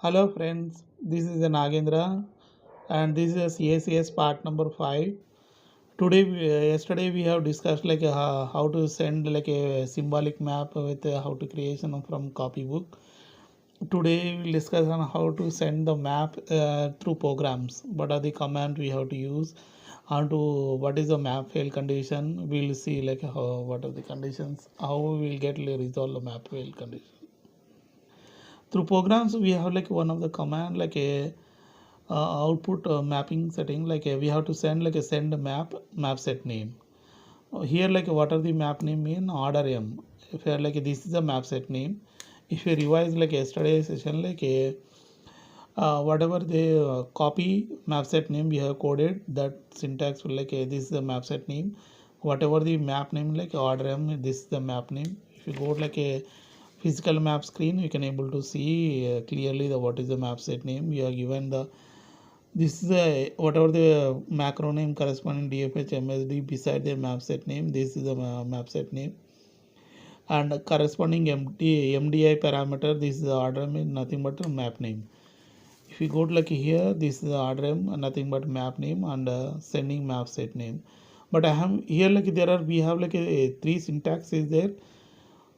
Hello friends, this is Nagendra and this is CICS part number 5. Yesterday we have discussed how to send like a symbolic map with how to creation from copybook. Today we will discuss on how to send the map through programs. What are the commands we have to use? How to what is the map fail condition? We will see like how what are the conditions, how we will get resolve the map fail condition. Through programs we have like one of the command like a output mapping setting like we have to send like a send map set name. Here like what are the map name mean order m. If you are like this is a map set name. If you revise like yesterday's session like a whatever the copy map set name we have coded, that syntax will like this is the map set name. Whatever the map name like order m, this is the map name. If you go like a physical map screen, you can able to see clearly the what is the map set name. We are given the this is a whatever the macro name corresponding DFH MSD beside the map set name. This is the map set name and corresponding MDI parameter. This is the order name, nothing but a map name. If you go to like here, this is the order name, nothing but map name and sending map set name. But I have here like there are we have like a three syntax is there.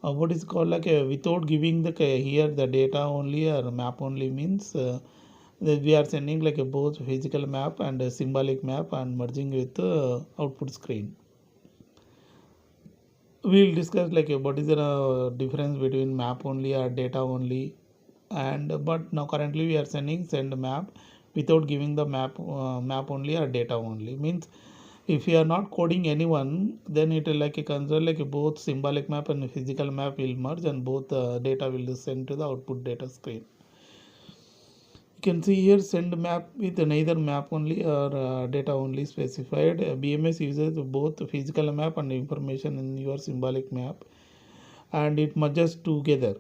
What is called like a without giving the here the data only or map only means. That we are sending like a both physical map and a symbolic map and merging with the output screen. We will discuss like what is the difference between map only or data only, and but now currently we are send map without giving the map only or data only means if you are not coding anyone, then it will like a consider like both symbolic map and physical map will merge and both data will send to the output data screen. You can see here send map with neither map only or data only specified. BMS uses both physical map and information in your symbolic map and it merges together.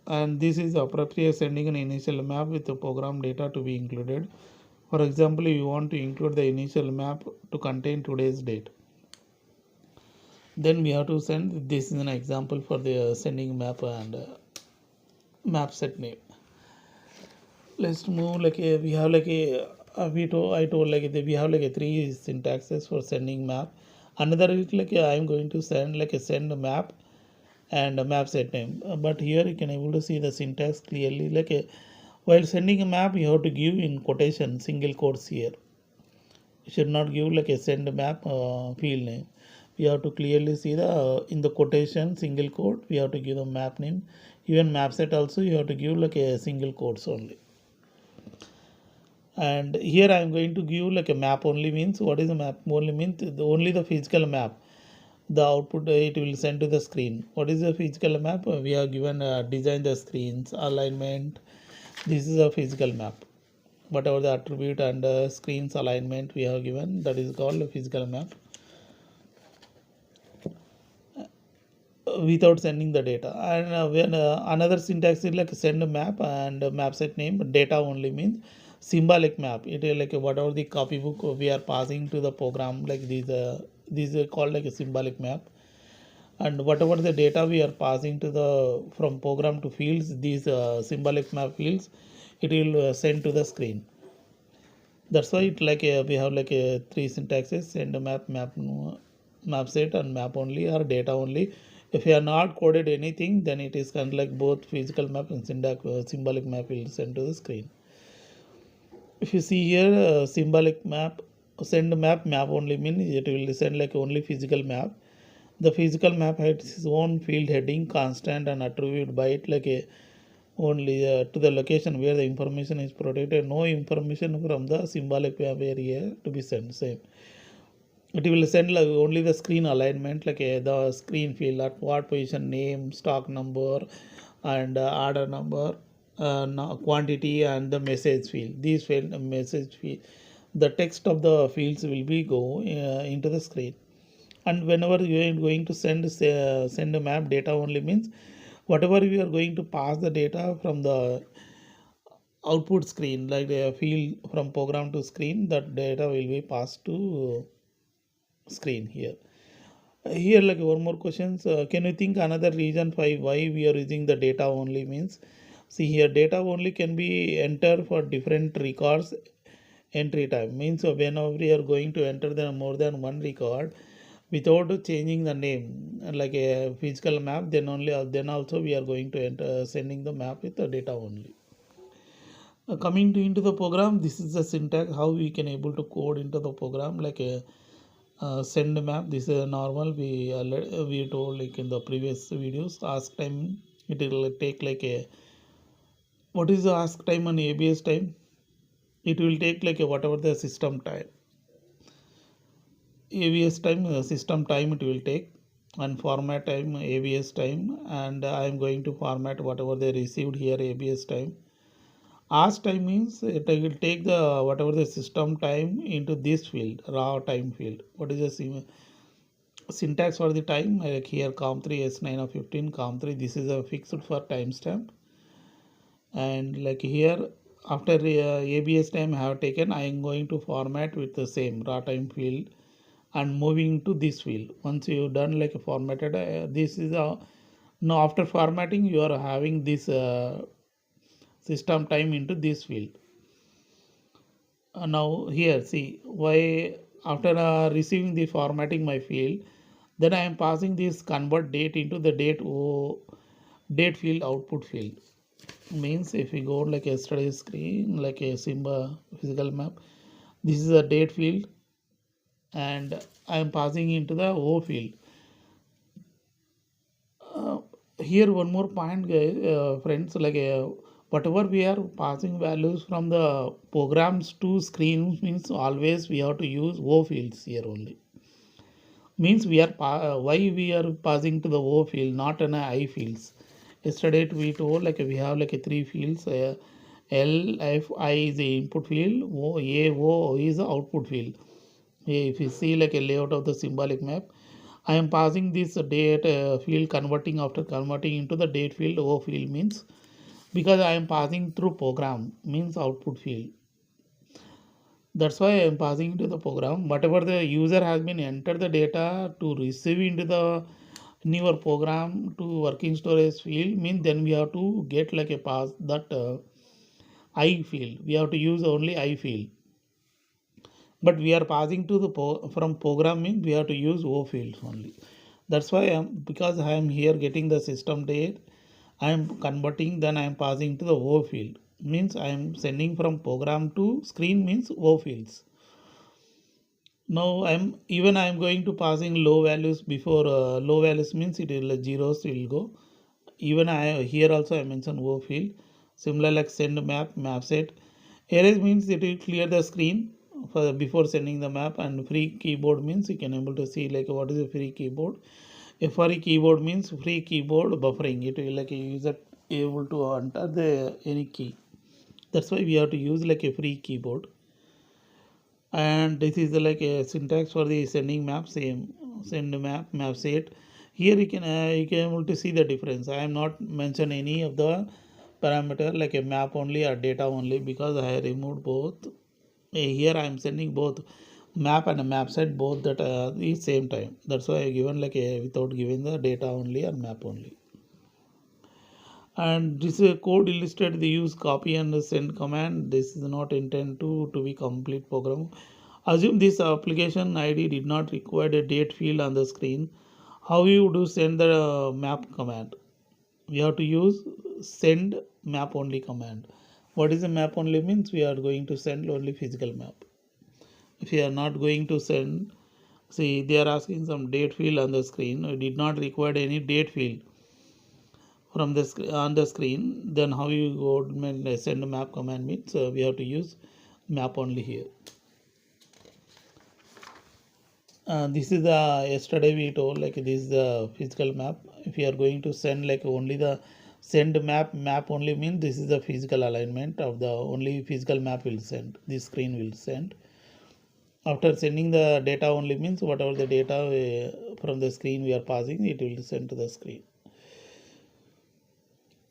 And this is appropriate sending an initial map with the program data to be included. For example, if you want to include the initial map to contain today's date, then we have to send this is an example for the sending map and map set name. Let's move like a we have like a I told like we have like a three syntaxes for sending map. Another is like I'm going to send like a send map and a map set name. But here you can able to see the syntax clearly like a while sending a map you have to give in quotation single quotes here. You should not give like a send map field name. We have to clearly see the in the quotation single quote we have to give the map name. Even map set also you have to give like a single quotes only. And here I am going to give like a map only means what is the map only means only the physical map, the output it will send to the screen. What is the physical map? We have given design the screens alignment. This is a physical map. Whatever the attribute and screens alignment we have given, that is called a physical map without sending the data. And when another syntax is like send a map and map set name data only means symbolic map. It is like whatever the copybook we are passing to the program like these are called like a symbolic map, and whatever the data we are passing to the from program to fields, these symbolic map fields it will send to the screen. That's why it like we have like a three syntaxes send a map set and map only or data only. If you are not coded anything, then it is kind of like both physical map and symbolic map will send to the screen. If you see here symbolic map send map only means it will send like only physical map. The physical map has its own field heading constant and attribute byte like a only to the location where the information is protected. No information from the symbolic map area to be sent. Same, it will send like only the screen alignment like the screen field at what position, name, stock number and order number, quantity and the message field. These field message field, the text of the fields will be go into the screen. And whenever you are going to send a map data only means whatever you are going to pass the data from the output screen like the field from program to screen, that data will be passed to screen here. Here like one more questions, can you think another reason why we are using the data only means See here, data only can be entered for different records entry time. Means whenever we are going to enter the more than one record without changing the name, like a physical map, then only then also we are going to enter sending the map with the data only. Coming to into the program, this is the syntax how we can able to code into the program like a send map. This is a normal we told like in the previous videos. Ask time, it will take like a, what is the ask time and ABS time? It will take like a whatever the system time. ABS time, system time it will take, and format time ABS time, and I am going to format whatever they received here ABS time. Ask time means it will take the whatever the system time into this field, raw time field. What is the syntax for the time? Like here com3 s9 of 15 com3. This is a fixed for timestamp, and like here after ABS time I have taken, I am going to format with the same raw time field and moving to this field. Once you done like formatted, this is a now after formatting you are having this system time into this field. Now here see why after receiving the formatting my field, then I am passing this convert date into the date field output field. Means if we go like yesterday's screen like a physical map, this is a date field and I am passing into the O field. Here one more point guys, friends, like whatever we are passing values from the programs to screens means always we have to use O fields here only. Means we are why we are passing to the O field, not an I fields. Yesterday we told like we have like a three fields. L, F, I is the input field. O, A, O is the output field. If you see like a layout of the symbolic map, I am passing this date field converting after converting into the date field O field means because I am passing through program means output field. That's why I am passing into the program. Whatever the user has been entered the data to receive into the newer program to working storage field means then we have to get like a pass that I field. We have to use only I field. But we are passing to the from program means we have to use O fields only. That's why because I am here getting the system date, I am converting, then I am passing to the O field. Means I am sending from program to screen means O fields. Now I am going to passing low values before low values means it will zeros will go. Even I here also I mentioned O field. Similar like send map set. Erase means it will clear the screen for before sending the map, and free keyboard means you can able to see like what is a free keyboard. A free keyboard means free keyboard buffering. It will like a user able to enter the any key. That's why we have to use like a free keyboard. And this is like a syntax for the sending map, same send map set. Here you can able to see the difference. I am not mention any of the parameter like a map only or data only because I removed both. Here I am sending both map and a map set both that the same time. That's why I given like a without giving the data only or map only. And this code illustrated the use copy and send command. This is not intended to be complete program. Assume this application ID did not require a date field on the screen. How you do send the map command? We have to use send map only command. What is a map only means? We are going to send only physical map. If you are not going to send, see they are asking some date field on the screen. We did not require any date field from the on the screen. Then how you go send a map command means we have to use map only here. This is the yesterday we told like this is the physical map. If you are going to send like only the send map only means this is the physical alignment of the only physical map will send. This screen will send. After sending the data only means whatever the data from the screen we are passing, it will send to the screen.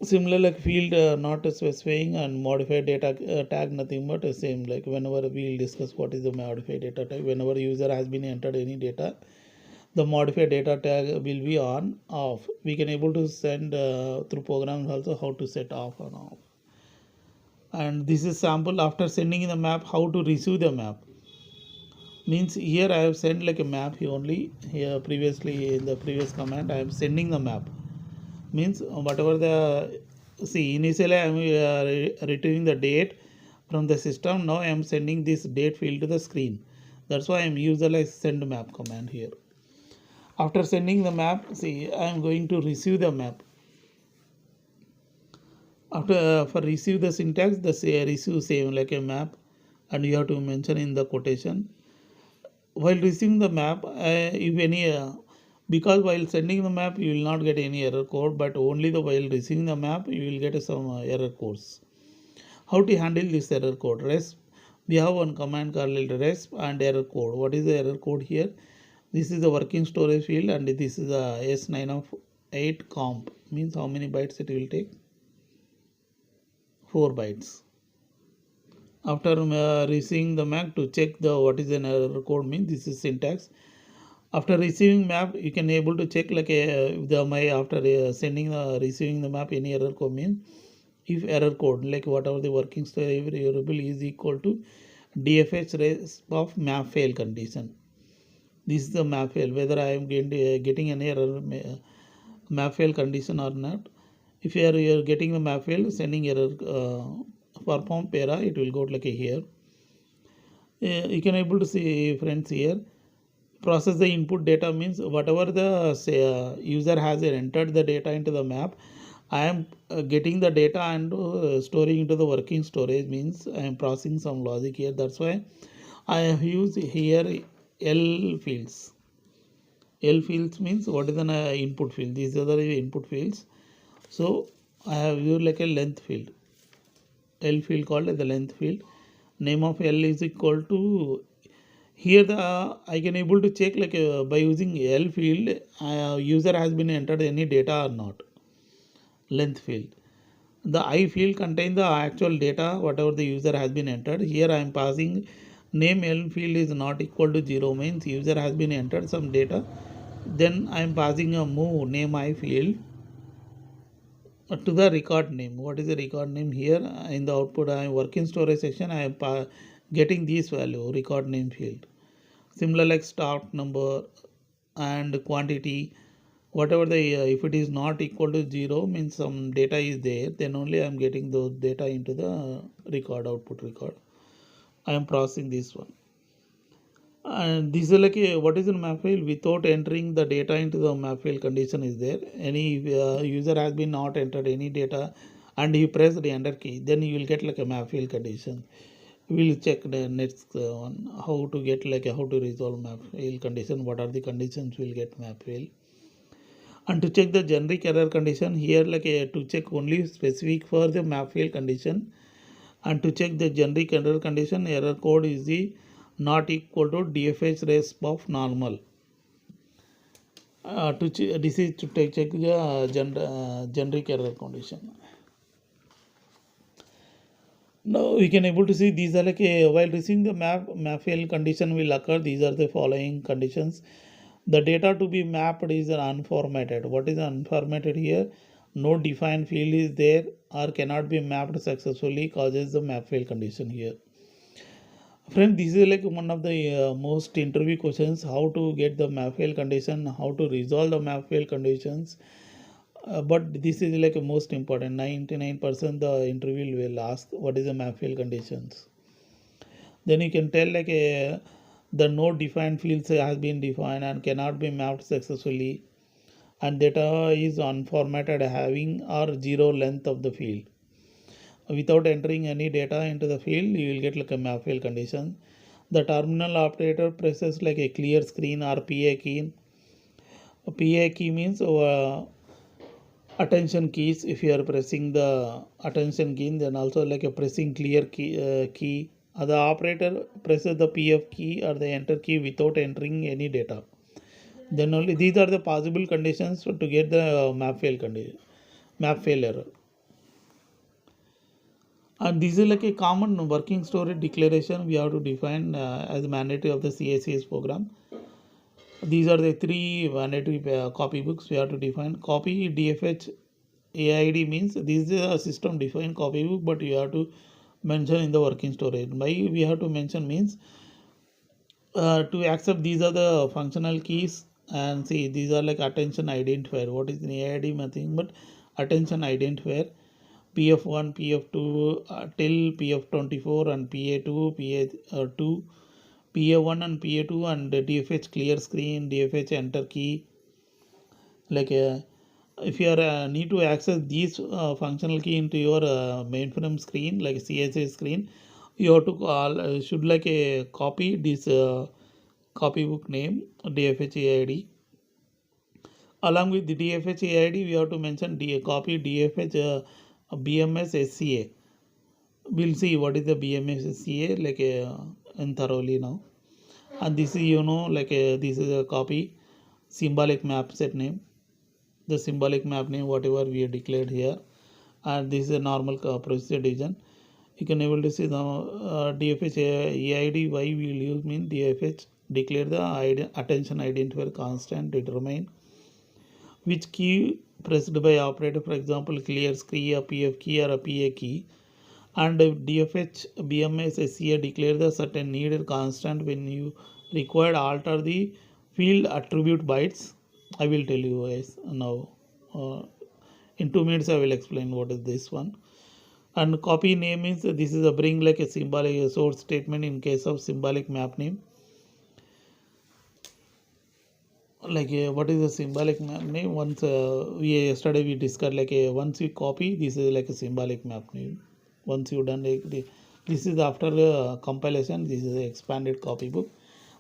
Similar like field not specifying and modified data tag nothing but the same like whenever we will discuss what is the modified data type. Whenever user has been entered any data, the modify data tag will be on off. We can able to send through programs also how to set off and off. And this is sample after sending in the map how to receive the map. Means here I have sent like a map here only. Here previously in the previous command I am sending the map. Means whatever the see initially I am retrieving the date from the system. Now I am sending this date field to the screen. That's why I am using send map command here. After sending the map, see I am going to receive the map. After for receive the syntax, the say receive same like a map, and you have to mention in the quotation. While receiving the map, if any because while sending the map you will not get any error code, but only the while receiving the map you will get some error codes. How to handle this error code? Resp. We have one command called resp and error code. What is the error code here? This is the working storage field and this is a S9 of 8 comp. Means how many bytes it will take? 4 bytes. After receiving the map to check the what is an error code means this is syntax. After receiving map you can able to check like after sending receiving the map any error code means if error code like whatever the working storage variable is equal to dfh resp of map fail condition. This is the map fail whether I am getting an error map fail condition or not. If you are getting the map fail sending error perform para it will go like a here. You can able to see friends here process the input data means whatever the user has entered the data into the map. I am getting the data and storing into the working storage means I am processing some logic here. That's why I have used here L fields. L fields means what is an input field. These are the input fields. So I have used like a length field. L field called as the length field. Name of L is equal to here the I can able to check like by using L field user has been entered any data or not. Length field. The I field contain the actual data whatever the user has been entered. Here I am passing name L field is not equal to 0 means user has been entered some data. Then I am passing a move name I field to the record name. What is the record name here in the output I am working storage section I am getting this value record name field. Similar like start number and quantity whatever the if it is not equal to 0 means some data is there then only I am getting those data into the record output record. I am processing this one. And this is like what is in map file without entering the data into the map file condition is there. Any user has been not entered any data and you press the enter key then you will get like a map file condition. We will check the next one how to get like how to resolve map fail condition. What are the conditions will get map fail. And to check the generic error condition here like to check only specific for the map fail condition and to check the generic error condition error code is the not equal to dfh resp of normal. This is to check the generic error condition. Now we can able to see these are like while receiving the map fail condition will occur. These are the following conditions. The data to be mapped is unformatted. What is unformatted here? No defined field is there or cannot be mapped successfully causes the map fail condition here. Friend, this is like one of the most interview questions, how to get the map fail condition, how to resolve the map fail conditions. But this is like most important. 99% the interview will ask what is the map fail conditions. Then you can tell like the no defined fields has been defined and cannot be mapped successfully and data is unformatted having or 0 length of the field. Without entering any data into the field you will get like a map fail condition. The terminal operator presses like a clear screen or PA key. PA key means attention keys. If you are pressing the attention key then also like a pressing clear key. The operator presses the PF key or the enter key without entering any data. Then only these are the possible conditions to get the map fail condition, map fail error. And this is like a common working storage declaration we have to define as mandatory of the CICS program. These are the three mandatory copybooks we have to define. Copy DFH AID means this is a system defined copybook, but you have to mention in the working storage. Why we have to mention means to accept these are the functional keys, and see these are like attention identifier. What is an AID? Nothing but attention identifier. PF1, PF2 till PF24 and PA2, PA2, PA1 and PA2 and DFH clear screen, DFH enter key. Like if you are need to access these functional key into your mainframe screen, like CSS screen, you have to call should like a copy this copybook name DFH AID. Along with the DFH AID, we have to mention copy DFH BMS SCA. We'll see what is the BMS SCA like in thoroughly now. And this is like this is a copy symbolic map set name, the symbolic map name whatever we have declared here, and this is a normal procedure division. You can able to see the DFH AID. Why we will use mean DFH declare the attention identifier constant, determine which key pressed by operator, for example clear screen, a PF key or a PA key, and DFH BMS SCA declare the certain needed constant when you required alter the field attribute bytes. I will tell you guys now. In 2 minutes I will explain what is this one. And copy name means this is a bring like a symbolic source statement in case of symbolic map name. Like what is the symbolic map name? Once yesterday we discussed like once you copy, this is like a symbolic map name. Once you done like this is after compilation, this is an expanded copybook,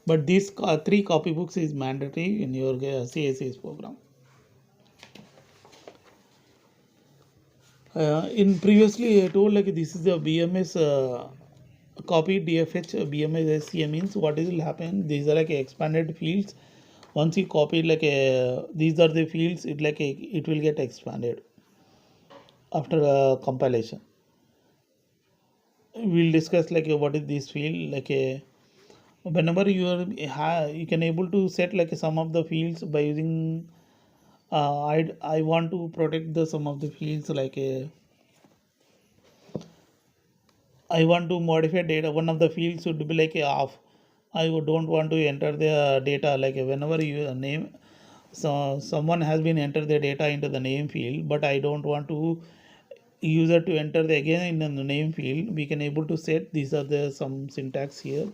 but these three copybooks is mandatory in your CSS program. In previously I told like this is the BMS copy DFH BMS SCA means what is will happen. These are like expanded fields. Once you copy like these are the fields, it like it will get expanded after compilation. We'll discuss like what is this field like whenever you are you can able to set like some of the fields by using I want to protect the some of the fields like I want to modify data. One of the fields should be like off. I don't want to enter the data like whenever you name, so someone has been entered the data into the name field, but I don't want to user to enter the again in the name field. We can able to set these are the some syntax here.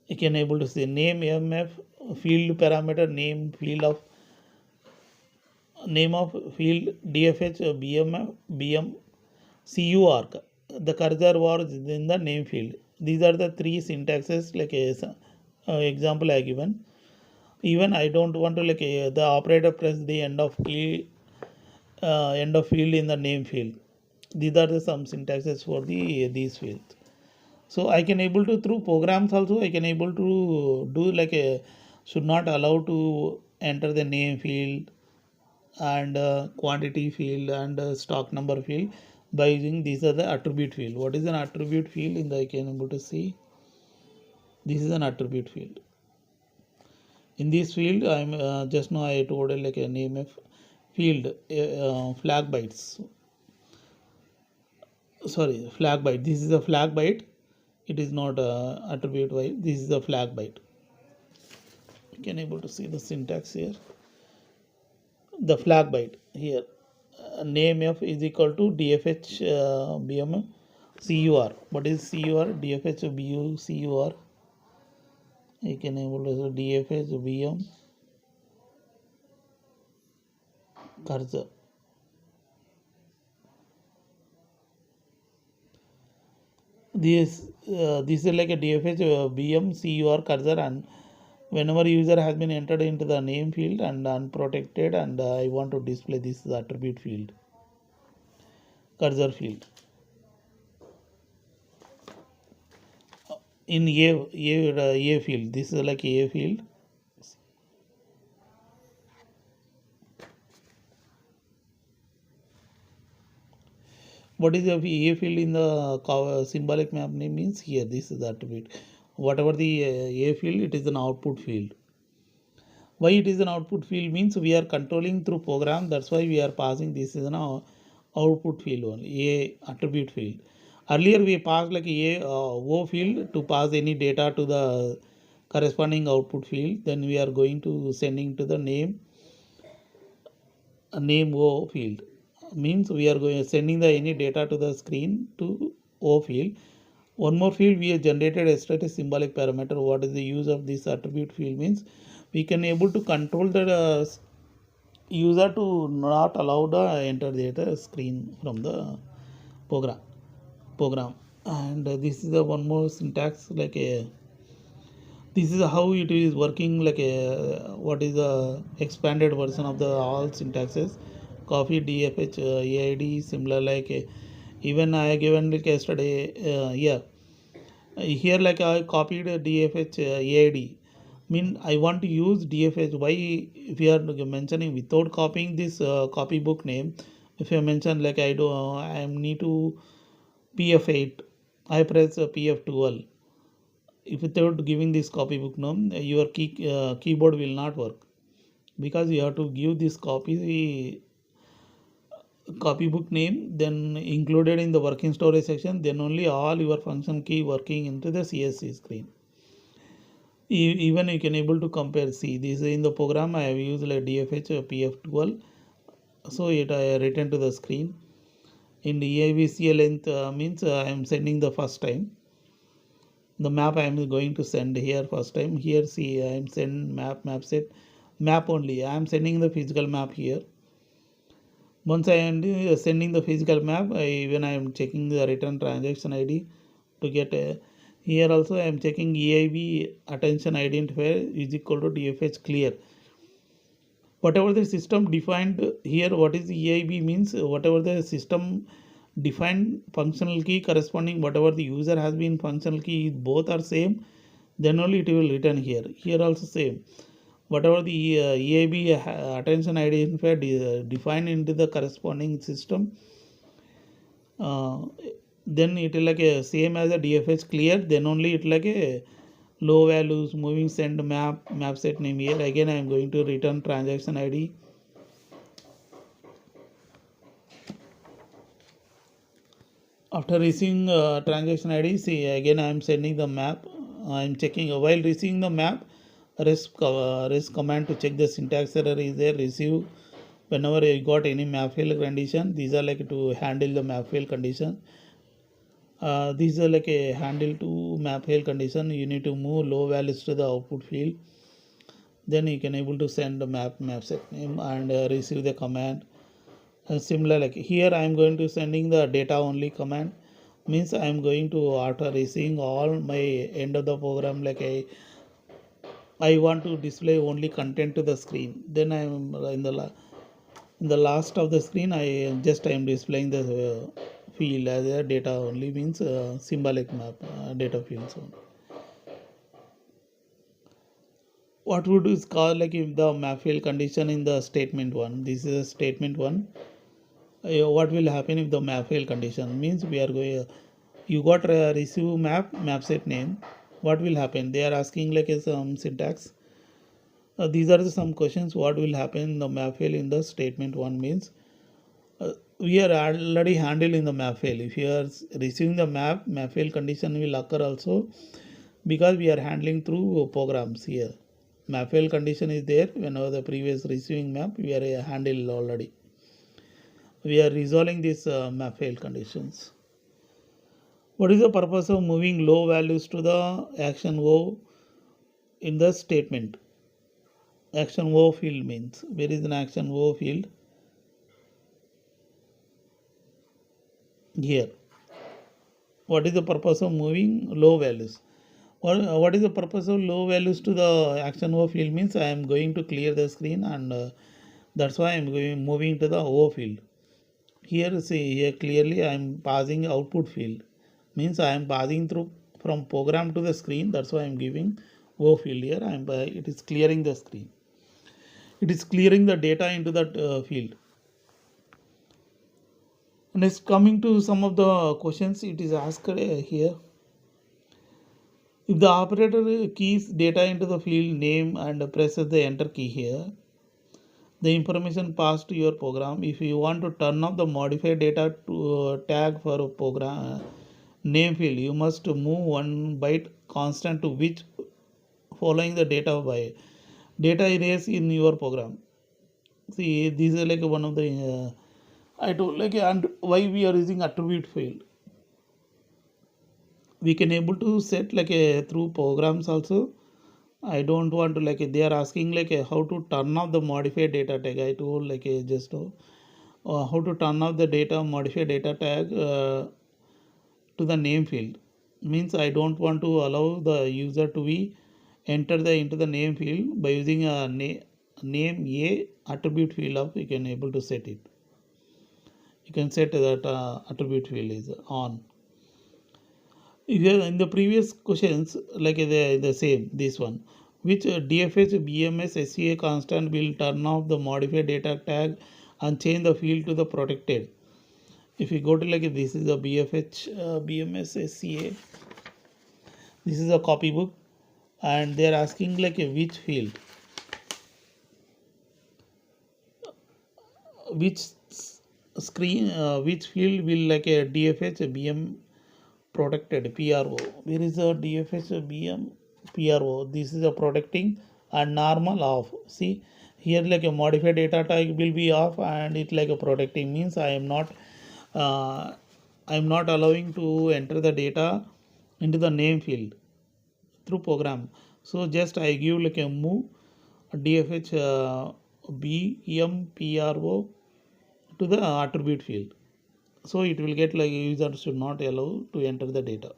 You can able to say name MF field parameter name field of name of field DFH BM CUR. The cursor was in the name field. These are the three syntaxes like example I given. Even I don't want to like the operator press the end of key end of field in the name field. These are the some syntaxes for the these fields. So I can able to through programs also I can able to do like a should not allow to enter the name field and quantity field and stock number field by using these are the attribute field. What is an attribute field in the I can able to see this is an attribute field. In this field I'm just now I told like a name of field flag bytes, sorry flag byte, this is a flag byte, it is not attribute byte, this is a flag byte. You can able to see the syntax here, the flag byte here name f is equal to dfh bm cur. What is cur? Dfh bu cur. You can able to see dfh bm cursor. This is like a dfh bm cur cursor, and whenever user has been entered into the name field and unprotected and I want to display this attribute field cursor field in a field, this is like a field. What is the a field in the symbolic map name means here this is the attribute. whatever the A field, it is an output field. Why it is an output field means we are controlling through program, that's why we are passing this is an output field only, A attribute field. Earlier we passed like a O field to pass any data to the corresponding output field, then we are going to sending to the name O field, means we are going sending the any data to the screen to O field. One more field we have generated yesterday, symbolic parameter. What is the use of this attribute field means we can able to control the user to not allow the enter data screen from the program. And this is the one more syntax like a, this is how it is working like a, what is the expanded version of the all syntaxes, copy dfh aid similar like a, even I given like yesterday here like I copied a dfh aid, mean I want to use dfh. Why if you are mentioning without copying this copy book name, if you mention like I do I need to pf8, I press pf12, if without giving this copybook name your keyboard will not work, because you have to give this copybook name then included in the working storage section, then only all your function key working into the CSC screen. Even you can able to compare. See, this is in the program I have used like dfh pf12, so it I return to the screen. In the AVCA length means I am sending the first time. The map I am going to send here first time. Here see I am send map set map only. I am sending the physical map here. Once I am sending the physical map, when I am checking the return transaction ID to get a, here also I am checking EIB attention identifier is equal to DFH clear. Whatever the system defined here, what is EIB means whatever the system defined functional key corresponding whatever the user has been functional key, both are same, then only it will return here. Here also same. Whatever the EIB attention identifier defined into the corresponding system, then it is like a same as a DFH clear, then only it like a low values moving send map set name. Here again I am going to return transaction ID. After receiving transaction ID, see again I am sending the map. I am checking while receiving the map, rest command to check the syntax error is there. Receive whenever you got any map fail condition. These are like to handle the map fail condition. These are like a handle to map fail condition. You need to move low values to the output field. Then you can able to send the map set name and receive the command. Similar like here I am going to sending the data only command, means I am going to after receiving all my end of the program like I want to display only content to the screen, then I am in the last of the screen I am displaying the field as a data only, means symbolic map data fields only. What would is called like if the map field condition in the statement 1, this is a statement 1. What will happen if the map fail condition means we are going you got receive map set name, what will happen, they are asking like some syntax. These are some questions what will happen in the map fail in the statement 1 means we are already handled in the map fail. If you are receiving the map fail condition will occur also, because we are handling through programs. Here map fail condition is there whenever the previous receiving map we are handled already. We are resolving these map fail conditions. What is the purpose of moving low values to the action O in the statement? Action O field means where is an action O field? Here. What is the purpose of moving low values? What is the purpose of low values to the action O field means I am going to clear the screen, and that's why I am moving to the O field. Here see here clearly I am passing output field, means I am passing through from program to the screen, that's why I am giving O field here. It is clearing the screen, it is clearing the data into that field. Next, coming to some of the questions it is asked here. If the operator keys data into the field name and presses the enter key here, the information passed to your program. If you want to turn off the modify data tag for a program name field, you must move one byte constant to which following the data erase in your program. See, this is like one of the I told like, and why we are using attribute field. We can able to set like a through programs also. I don't want to like they are asking like how to turn off the modify data tag. I told like just how to turn off the data modify data tag to the name field. Means I don't want to allow the user to be enter the into the name field by using a name a attribute field of you can able to set it. You can set that attribute field is on. In the previous questions, like the same, this one, which DFH BMS SCA constant will turn off the modify data tag and change the field to the protected. If you go to like this is a BFH BMS SCA, this is a copybook, and they are asking like which field, which screen, which field will like a DFH BM protected PRO. Where is the DFH BM PRO? This is a protecting and normal off. See here like a modified data type will be off and it like a protecting means uh, I am not allowing to enter the data into the name field through program. So just I give like a move DFH BM PRO to the attribute field. So it will get like user should not allow to enter the data.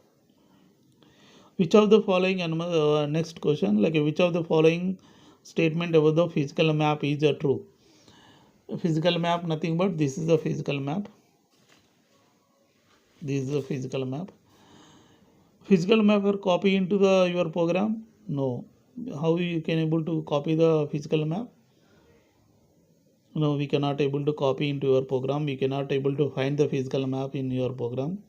Which of the following next question like which of the following statement about the physical map is true? Physical map nothing but this is the physical map. This is the physical map. Physical map are copy into the your program? No. How you can able to copy the physical map? No, we cannot able to copy into your program. We cannot able to find the physical map in your program.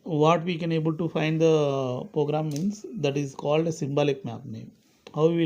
What we can able to find the program means that is called a symbolic map name. How we will